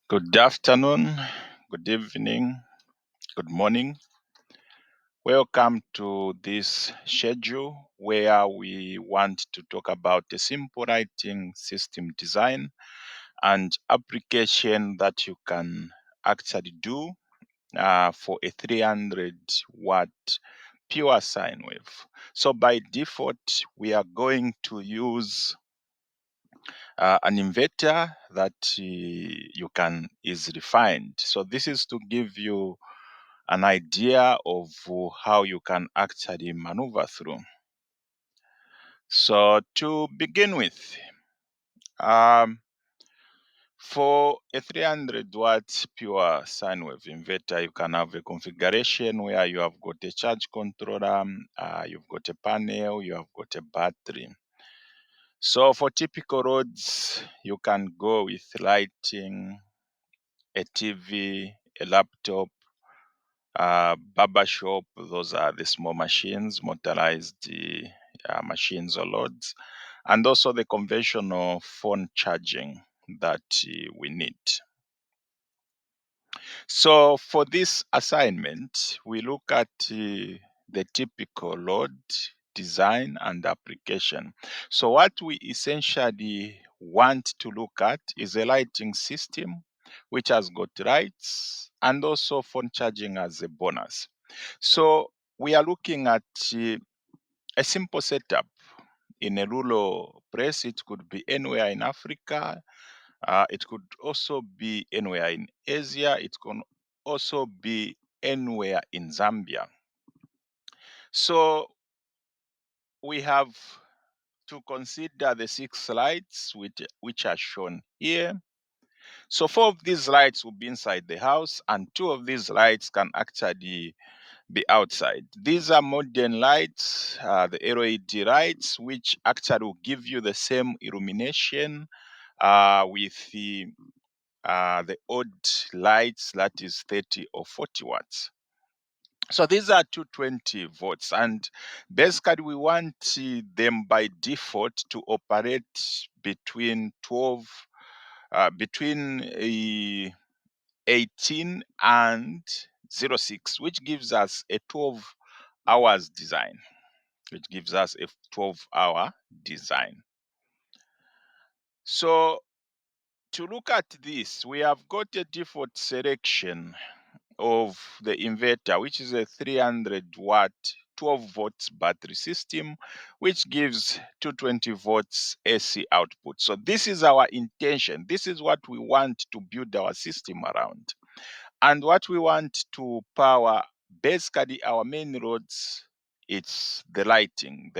Good afternoon, good evening, good morning. Welcome to this schedule where we want to talk about a simple lighting system design and application that you can actually do for a 300 watt pure sine wave. So by default, we are going to use an inverter that you can easily find. So this is to give you an idea of how you can actually maneuver through. So to begin with, um, for a 300 watt pure sine wave inverter, you can have a configuration where you have got a charge controller, you've got a panel, you have got a battery. So for typical roads, you can go with lighting, a TV, a laptop, Barbershop. Those are the small machines, motorized machines or loads, and also the conventional phone charging that we need. So for this assignment, we look at the typical load design and application. So what we essentially want to look at is a lighting system which has got lights and also phone charging as a bonus. So we are looking at a simple setup in a rural place. It could be anywhere in Africa. It could also be anywhere in Asia. It can also be anywhere in Zambia. So we have to consider the 6 lights which are shown here. So 4 of these lights will be inside the house and 2 of these lights can actually be outside. These are modern lights, the LED lights, which actually will give you the same illumination with the odd lights that is 30 or 40 watts. So these are 220 volts, and basically we want them by default to operate between 12, between 18 and 06, which gives us a 12 hours design, which gives us a 12-hour design. So to look at this, we have got a default selection of the inverter, which is a 300 watt 12 volts battery system, which gives 220 volts AC output. So this is our intention. This is what we want to build our system around. And what we want to power, basically our main roads, it's the lighting,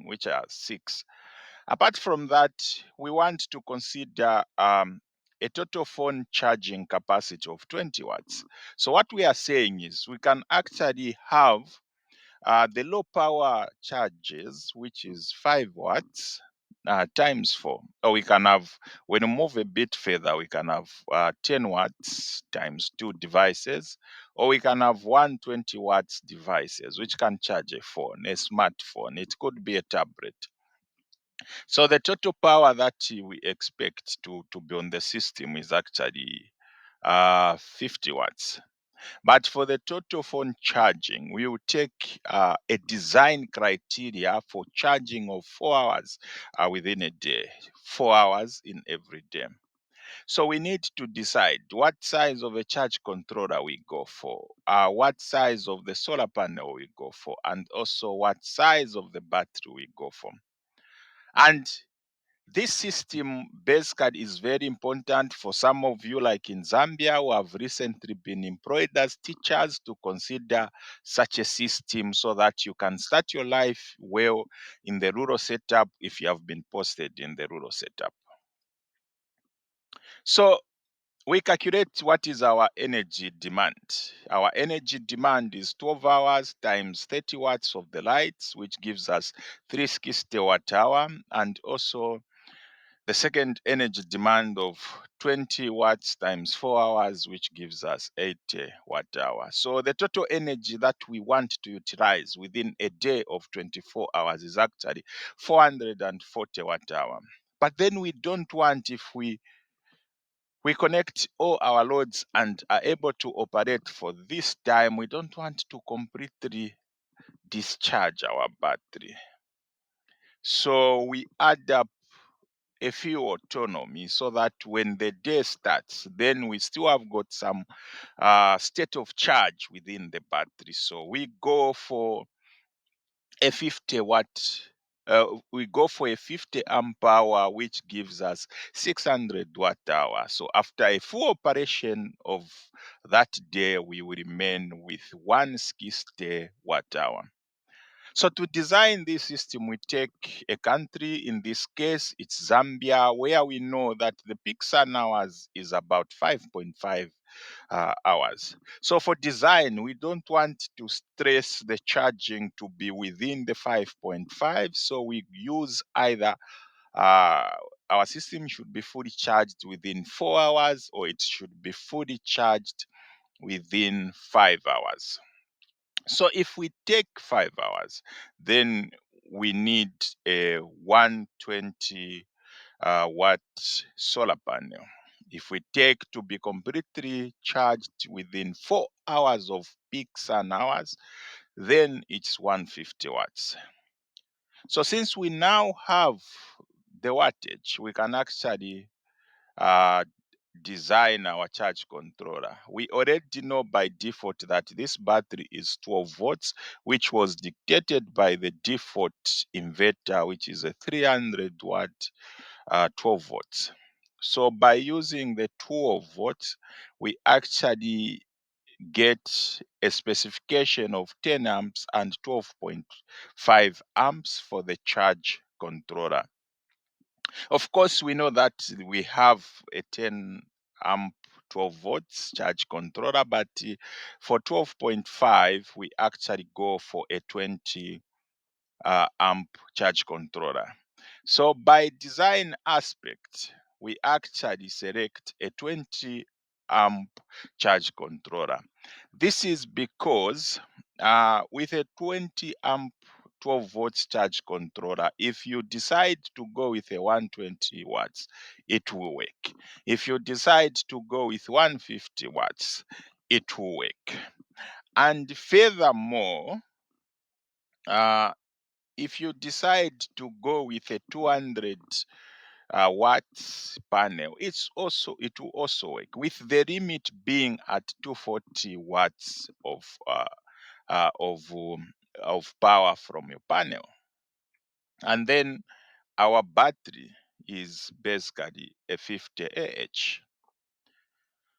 which are 6. Apart from that, we want to consider a total phone charging capacity of 20 watts. So what we are saying is we can actually have the low power charges, which is 5 watts times 4. Or we can have, when we move a bit further, we can have 10 watts times 2 devices. Or we can have 120 watts devices, which can charge a phone, a smartphone. It could be a tablet. So the total power that we expect to be on the system is actually 50 watts. But for the total phone charging, we will take a design criteria for charging of 4 hours within a day, 4 hours in every day. So we need to decide what size of a charge controller we go for, what size of the solar panel we go for, and also what size of the battery we go for. And this system basically is very important for some of you, like in Zambia, who have recently been employed as teachers, to consider such a system so that you can start your life well in the rural setup if you have been posted in the rural setup. So we calculate what is our energy demand. Our energy demand is 12 hours times 30 watts of the lights, which gives us 360 watt hour, and also the second energy demand of 20 watts times 4 hours, which gives us 80 watt hour. So the total energy that we want to utilize within a day of 24 hours is actually 440 watt hour. But then we don't want, if we we connect all our loads and are able to operate for this time. We don't want to completely discharge our battery. So we add up a few autonomy so that when the day starts, then we still have got some state of charge within the battery. So we go for a 50 watt. We go for a 50 amp hour, which gives us 600 watt hour. So after a full operation of that day, we will remain with 160 watt hour. So to design this system, we take a country, in this case, it's Zambia, where we know that the peak sun hours is about 5.5 hours. So for design, we don't want to stress the charging to be within the 5.5. So we use either our system should be fully charged within 4 hours, or it should be fully charged within 5 hours. So if we take 5 hours, then we need a 120 watt solar panel. If we take to be completely charged within 4 hours of peak sun hours, then it's 150 watts. So since we now have the wattage, we can actually uh, design our charge controller. We already know by default that this battery is 12 volts, which was dictated by the default inverter, which is a 300 watt 12 volts. So by using the 12 volts, we actually get a specification of 10 amps and 12.5 amps for the charge controller. Of course, we know that we have a 10 amp 12 volts charge controller, but for 12.5, we actually go for a 20 amp charge controller. So by design aspect, we actually select a 20 amp charge controller. This is because with a 20 amp 12 volts charge controller, if you decide to go with a 120 watts, it will work. If you decide to go with 150 watts, it will work. And furthermore, uh, if you decide to go with a 200 watts panel, it will also work, with the limit being at 240 watts uh, of um, of power from your panel. And then our battery is basically a 50 Ah.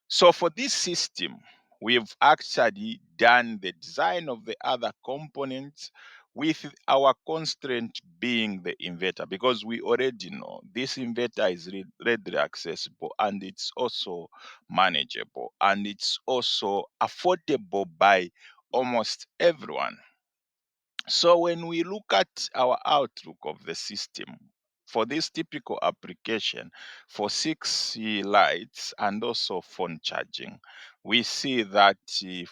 So for this system, we've actually done the design of the other components, with our constraint being the inverter, because we already know this inverter is readily accessible, and it's also manageable, and it's also affordable by almost everyone. So when we look at our outlook of the system for this typical application for 6 lights and also phone charging, we see that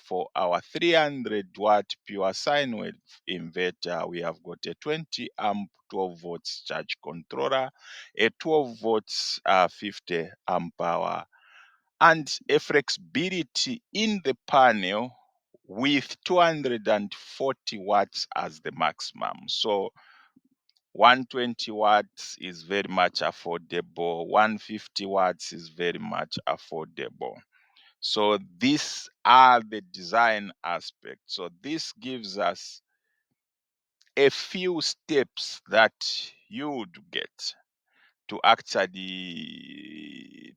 for our 300 watt pure sine wave inverter, we have got a 20 amp 12 volts charge controller, a 12 volts 50 amp hour, and a flexibility in the panel with 240 watts as the maximum. So 120 watts is very much affordable, 150 watts is very much affordable. So these are the design aspects. So this gives us a few steps that you would get to actually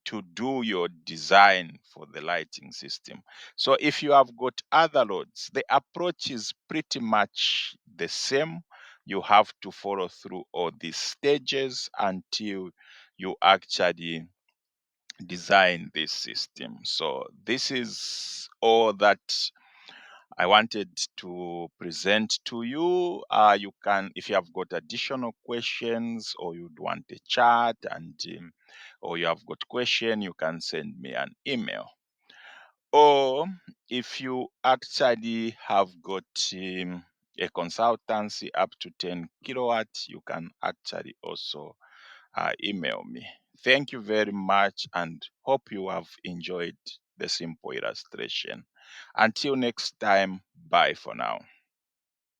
to do your design for the lighting system. So if you have got other loads, the approach is pretty much the same. You have to follow through all these stages until you actually design this system. So this is all that I wanted to present to you. You can, if you have got additional questions, or you'd want a chat, and or you have got question, you can send me an email. Or if you actually have got a consultancy up to 10 kilowatts, you can actually also email me. Thank you very much and hope you have enjoyed the simple illustration. Until next time, bye for now.